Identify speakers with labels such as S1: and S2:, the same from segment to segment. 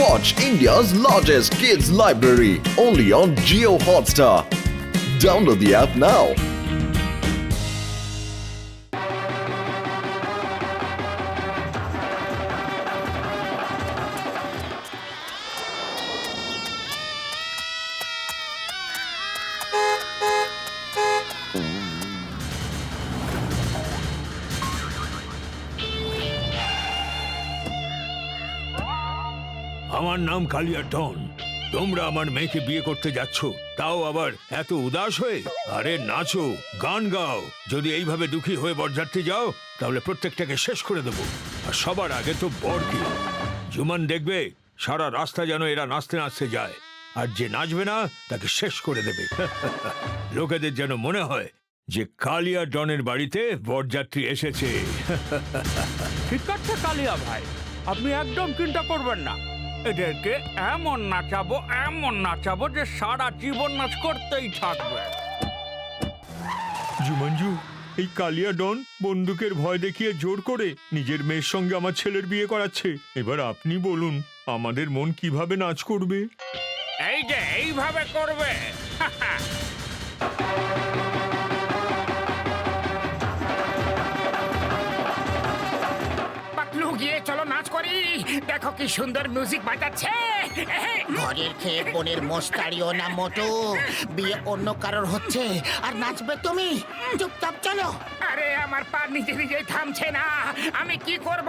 S1: Watch India's largest kids library only on Jio Hotstar. Download the app now.
S2: আমার নাম কালিয়া ডন। তোমরা আমার মেয়েকে বিয়ে করতে যাচ্ছ, তাও আবার এত উদাস হয়ে। আরে নাচো, গান গাও। যদি এইভাবে দুঃখী হয়ে বরযাত্রী যাও তাহলে প্রত্যেকটাকে শেষ করে দেবো। আর সবার আগে তো বরকে। জুমান দেখবে সারা রাস্তা যেন এরা নাচতে নাচতে যায়, আর যে নাচবে না তাকে শেষ করে দেবে। লোকেদের যেন মনে হয় যে কালিয়া ডনের বাড়িতে বরযাত্রী এসেছে।
S3: ঠিক আছে কালিয়া ভাই, আপনি একদম চিন্তা করবেন না। এদেরকে এমন নাচাবো যে সারা জীবন নাচ করতেই থাকবে।
S2: জুমানজু, এই কালিয়া ডন বন্দুকের ভয় দেখিয়ে জোর করে নিজের মেয়ের সঙ্গে আমার ছেলের বিয়ে করাচ্ছে। এবার আপনি বলুন আমাদের মন কিভাবে নাচ করবে?
S3: এই যে এইভাবে করবে। পাতলু, গিয়ে চলো নাচ করি। দেখো কি সুন্দর মিউজিক বাজাচ্ছে।
S4: ঘরের খেয়ে বোনের মোস্তারিও না মোটু, বিয়ে অন্য কারোর হচ্ছে আর নাচবে তুমি। চুপচাপ চলো।
S3: আরে আমার পা নিজে নিজেই থামছে না, আমি কি করব?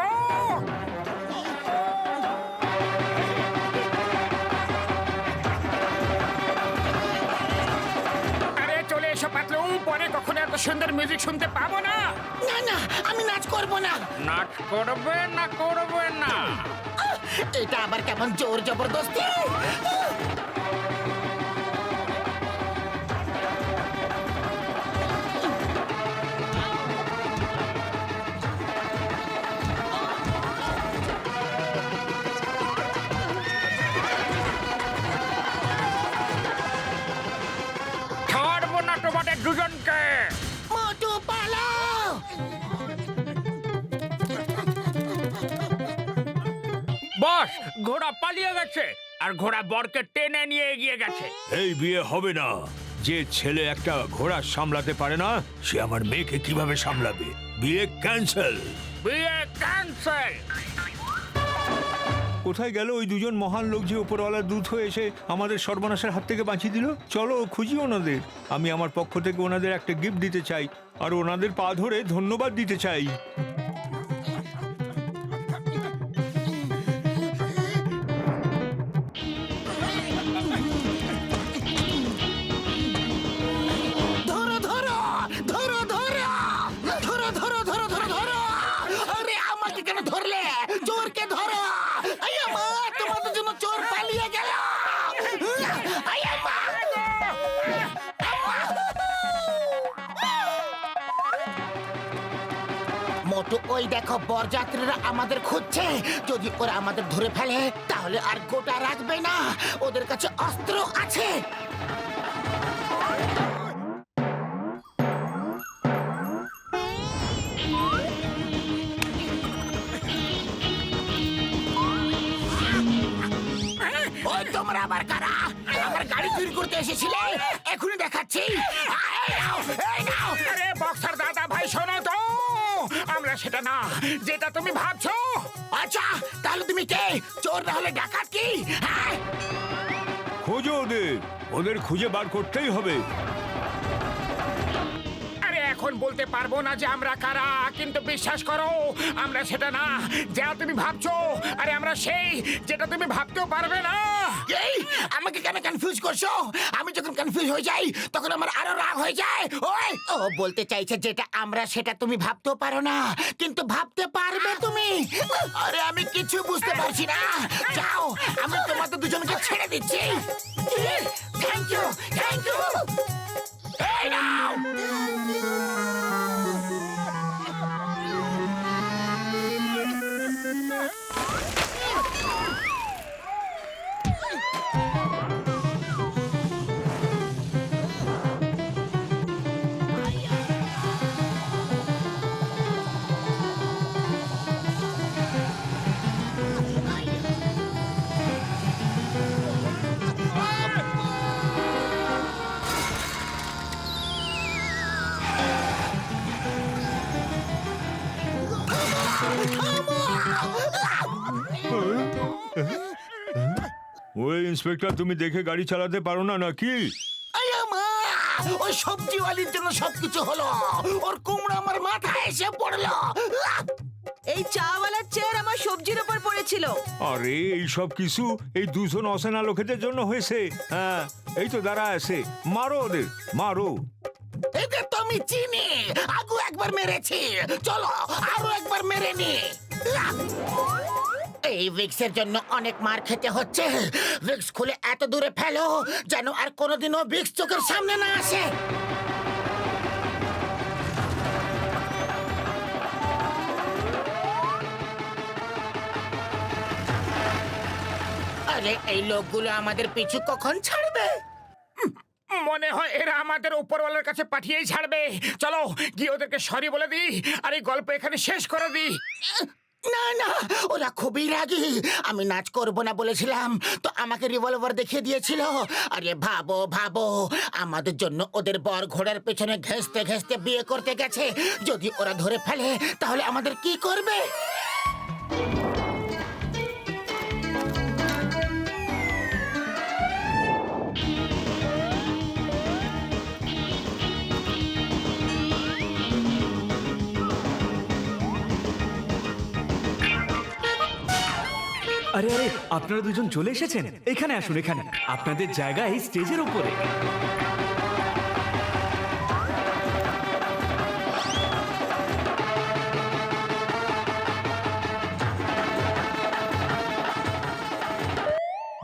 S3: আরে চলে এসো পাতলু, পরে কখনো এত সুন্দর মিউজিক শুনতে পাবো না।
S4: না না, আমি নাচ করব না।
S3: নাচ করবে না করবে না?
S4: এটা আবার কেমন জোর জবরদস্তি?
S3: ছাড়বো না তোমাদের দুজনকে।
S4: মোটু পালাও।
S3: বস, ঘোড়া পালিয়ে গেছে আর ঘোড়া বরকে টেনে নিয়ে এগিয়ে গেছে।
S2: এই বিয়ে হবে না। যে ছেলে একটা ঘোড়া সামলাতে পারে না সে আমার মেয়েকে কিভাবে সামলাবে? বিয়ে ক্যান্সেল।
S3: বিয়ে ক্যান্সেল।
S2: কোথায় গেল ওই দুজন মহান লোক যে উপরওয়ালার দূত হয়ে এসে আমাদের সর্বনাশের হাত থেকে বাঁচিয়ে দিল? চলো খুঁজি ওনাদের। আমি আমার পক্ষ থেকে ওনাদের একটা গিফট দিতে চাই আর ওনাদের পা ধরে ধন্যবাদ দিতে চাই।
S4: ধরো ধরো ধরো ধরো ধরো ধরো ধরো ধরো ধরো। আরে আমাকে কেন ধরলে? চোরকে ধরো। আই আমা, তোমাদের জন্য চোর পালিয়ে গেল। আই আমা। মোটু, ওই দেখো বরযাত্রীরা আমাদের খুঁজছে। যদি ওরা আমাদের ধরে ফেলে তাহলে আর গোটা রাখবে না। ওদের কাছে অস্ত্র আছে। ওই তোমরা আবার কারা? আমার গাড়ি চুরি করতে এসেছিলে? এখনই দেখাচ্ছি। এই নাও, এই নাও।
S3: আরে বক্সার দাদা ভাই, শোনো তো, আমরা সেটা না যেটা তুমি ভাবছো।
S4: আচ্ছা, তাহলে তুমি কে? চোর না হলে ডাকাত কি? হ্যাঁ?
S2: খোঁজো ওদের, ওদের খুঁজে বার করতেই হবে।
S3: আরে এখন বলতে পারবো না যে আমরা কারা, কিন্তু বিশ্বাস করো আমরা সেটা না যা তুমি ভাবছো। আরে আমরা সেই যেটা তুমি ভাবতেও পারবে না।
S4: এই, আমাকে কেন কনফিউজ করছো? আমি যখন কনফিউজ হয়ে যাই তখন আমার আরো রাগ হয়ে যায়। ওই, ও বলতে চাইছে যেটা আমরা সেটা তুমি ভাবতেও পারো না, কিন্তু ভাবতে পারবে তুমি। আরে আমি কিছু বুঝতে পারছি না। যাও, আমি তোমাদের দুজনকে ছেড়ে দিচ্ছি। Thank you, thank you. এই নাও।
S2: ইন্সপেক্টর, তুমি দেখে গাড়ি চালাতে পারো না নাকি?
S4: আয়া মা, ওই সবজিওয়ালির জন্য সবকিছু হলো। ওর কুমড়া আমার মাথায় এসে পড়লো।
S5: এই চাওয়ালার চেয়ার আমার সবজির উপর পড়েছিল।
S2: আরে এই সব কিছু এই দুজন অচেনা লোকেদের জন্য হয়েছে। হ্যাঁ, এই তো দাঁড়া আছে, মারো ওদের, মারো।
S4: এদের তো আমি চিনি, আগু একবার মেরেছি। চলো আরো একবার মেরে নি। এই ভিক্সের জন্য অনেক মার খেতে হচ্ছে। ভিক্স খুলে এত দূরে ফেলো যেন আর কোনোদিনও ভিক্স চোখের সামনে না আসে। আরে এই লোকগুলো আমাদের পিছু কখন ছাড়বে?
S6: মনে হয় এরা আমাদের উপরওয়ালার কাছে পাঠিয়েই ছাড়বে। চলো গিয়ে ওদেরকে সরি বলে দিই আর এই গল্প এখানে শেষ করে দিই।
S4: না না, ওরা খুবই রাগী। আমি নাচ করব না বলেছিলাম তো আমাকে রিভলভার দেখিয়ে দিয়েছিল। আরে ভাবো ভাবো, আমাদের জন্য ওদের বর ঘোড়ার পেছনে ঘেঁষতে ঘেঁষতে বিয়ে করতে গেছে। যদি ওরা ধরে ফেলে তাহলে আমাদের কি করবে?
S7: আরে আরে, আপনারা দুজন চলে এসেছেন। এখানে আসুন, এখানে আপনাদের জায়গা এই স্টেজের উপরে।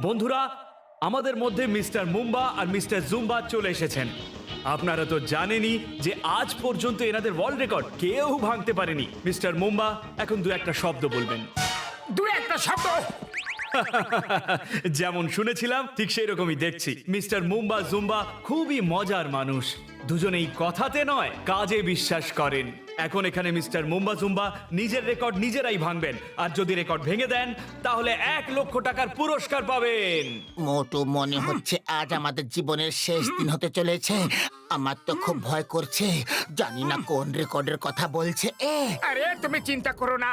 S7: বন্ধুরা, আমাদের মধ্যে মিস্টার মুম্বা আর মিস্টার জুম্বা চলে এসেছেন। আপনারা তো জানেনই যে আজ পর্যন্ত এনাদের ওয়ার্ল্ড রেকর্ড কেউ ভাঙতে পারেনি। মিস্টার মুম্বা এখন দু একটা শব্দ বলবেন।
S6: দু একটা শব্দ।
S7: যেমন শুনেছিলাম ঠিক সেই রকমই দেখছি। মিস্টার মুম্বা জুম্বা খুবই মজার মানুষ। দুজনেই কথাতে নয় কাজে বিশ্বাস করেন। এখন এখানে মিস্টার মুম্বা জুম্বা নিজের রেকর্ড নিজেরাই ভাঙবেন, আর যদি রেকর্ড ভেঙে দেন তাহলে 1 লক্ষ টাকার পুরস্কার পাবেন।
S4: মোটু মনে হচ্ছে আজ আমাদের জীবনের শেষ দিন হতে চলেছে। আমার তো খুব ভয় করছে, জানি না কোন রেকর্ডের কথা বলছে।
S6: আরে তুমি চিন্তা করো না,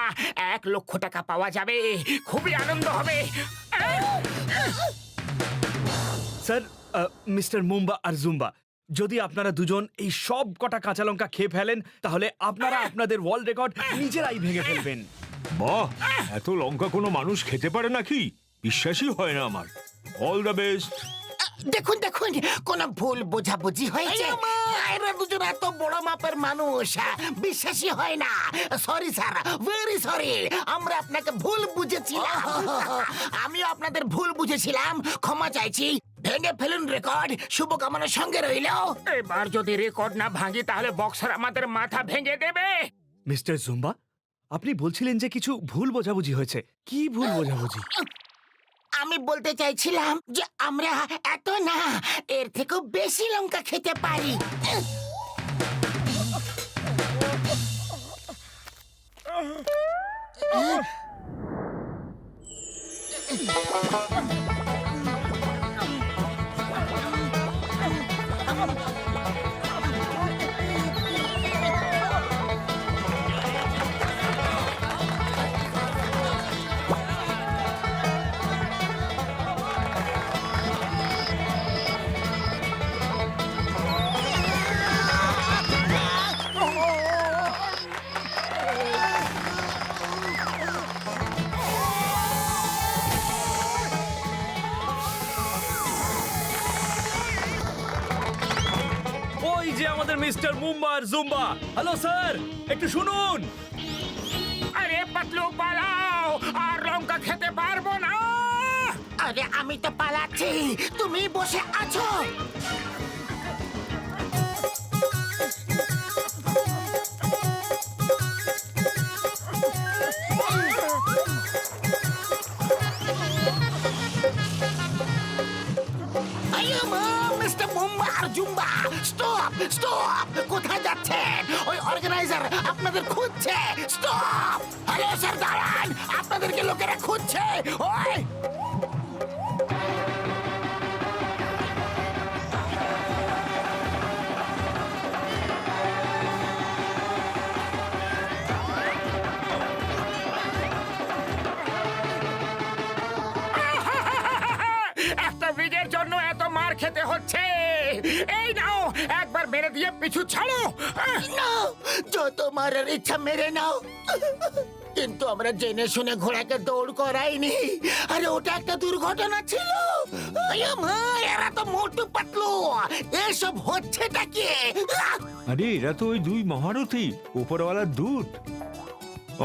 S6: 1 লক্ষ টাকা পাওয়া যাবে, খুবই আনন্দ হবে।
S7: স্যার, মিস্টার মুম্বা আর জুম্বা, যদি আপনারা দুজন এই সব কটা কাঁচা লঙ্কা খেয়ে ফেলেন তাহলে আপনারা আপনাদের ওয়ার্ল্ড রেকর্ড নিজেরাই ভেঙে ফেলবেন।
S2: বাহ, এত লঙ্কা কোনো মানুষ খেতে পারে নাকি? বিশ্বাসই হয় না আমার। All the best.
S4: দেখুন দেখুন, কোন ভুল বোঝাবুঝি হয়েছে। এরা দুজন এত বড় মাপের মানুষ, বিশ্বাসই হয় না। সরি স্যার, ভেরি সরি, আমরা আপনাকে ভুল বুঝেছিলাম। আমিও আপনাদের ভুল বুঝেছিলাম, ক্ষমা চাইছি। ভেঙে ফেলুন রেকর্ড, শুভকামনার সঙ্গে রইল।
S6: এবার যদি রেকর্ড না ভাঙি তাহলে বক্সার আমাদের মাথা ভেঙে দেবে।
S7: মিস্টার জুম্বা, আপনি বলছিলেন যে কিছু ভুল বোঝাবুঝি হয়েছে। কি ভুল বোঝাবুঝি?
S4: আমি বলতে চাইছিলাম যে আমরা এত না, এর থেকেও বেশি লঙ্কা খেতে পারি।
S7: ওই যে আমাদের মিস্টার মুম্বা আর জুম্বা। হ্যালো স্যার, একটু শুনুন।
S6: আরে পাতলু পালাও, আর লঙ্কা খেতে পারবো না।
S4: আরে আমি তো পালাচ্ছি, তুমি বসে আছো। মিস্টার মুম্বা আর জুম্বা, স্টপ স্টপ, কোথায় যাচ্ছেন? ওই অর্গানাইজার আপনাদের খুঁজছে। স্টপ! হ্যালো স্যার, দাঁড়ান, আপনাদেরকে লোকেরা খুঁজছে। ওই
S6: খেতে হচ্ছে। এই নাও, একবার মেরে দিয়ে পিছু ছাড়ো।
S4: না, যত মারার ইচ্ছা মেরে নাও, কিন্তু আমরা জেনে শুনে ঘোড়াকে দৌড় করাইনি। আরে ওটা একটা দুর্ঘটনা ছিল। আয়া মা, এরা তো মোটু পাতলু, এসব হচ্ছেটা কি?
S2: আরে এরা তো ওই দুই মহারথী, উপরওয়ালার দূত।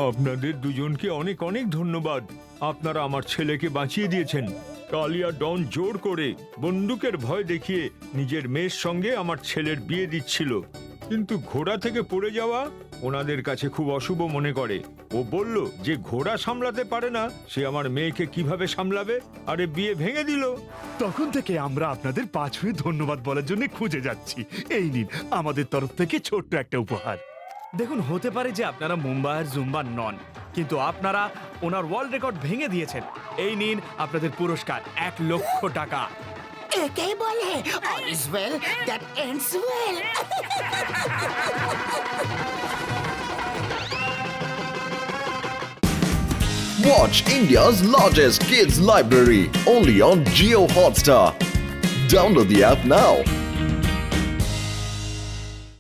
S2: আপনাদের দুজনকে অনেক অনেক ধন্যবাদ। আপনারা আমার ছেলেকে বাঁচিয়ে দিয়েছেন। কালিয়া ডন জোর করে বন্দুকের ভয় দেখিয়ে নিজের মেয়ের সঙ্গে আমার ছেলের বিয়ে দিচ্ছিল, কিন্তু ঘোড়া থেকে পড়ে যাওয়া ওনাদের কাছে খুব অশুভ মনে করে। ও বলল যে ঘোড়া সামলাতে পারে না, সে আমার মেয়েকে কিভাবে সামলাবে, আরে বিয়ে ভেঙে দিল।
S8: তখন থেকে আমরা আপনাদের 5 মিনিট ধন্যবাদ বলার জন্য খুঁজে যাচ্ছি। এই নিন আমাদের তরফ থেকে ছোট্ট একটা উপহার।
S7: দেখুন, হতে পারে যে আপনারা মুম্বা আর জুম্বা নন, কিন্তু আপনারা ওনার ওয়ার্ল্ড রেকর্ড ভেঙে দিয়েছেন। এই নিন আপনাদের পুরস্কার, 1 লক্ষ টাকা।
S4: একেই বলে all is well that ends well.
S1: Watch India's largest kids library only on Geo Hotstar. Download the app now.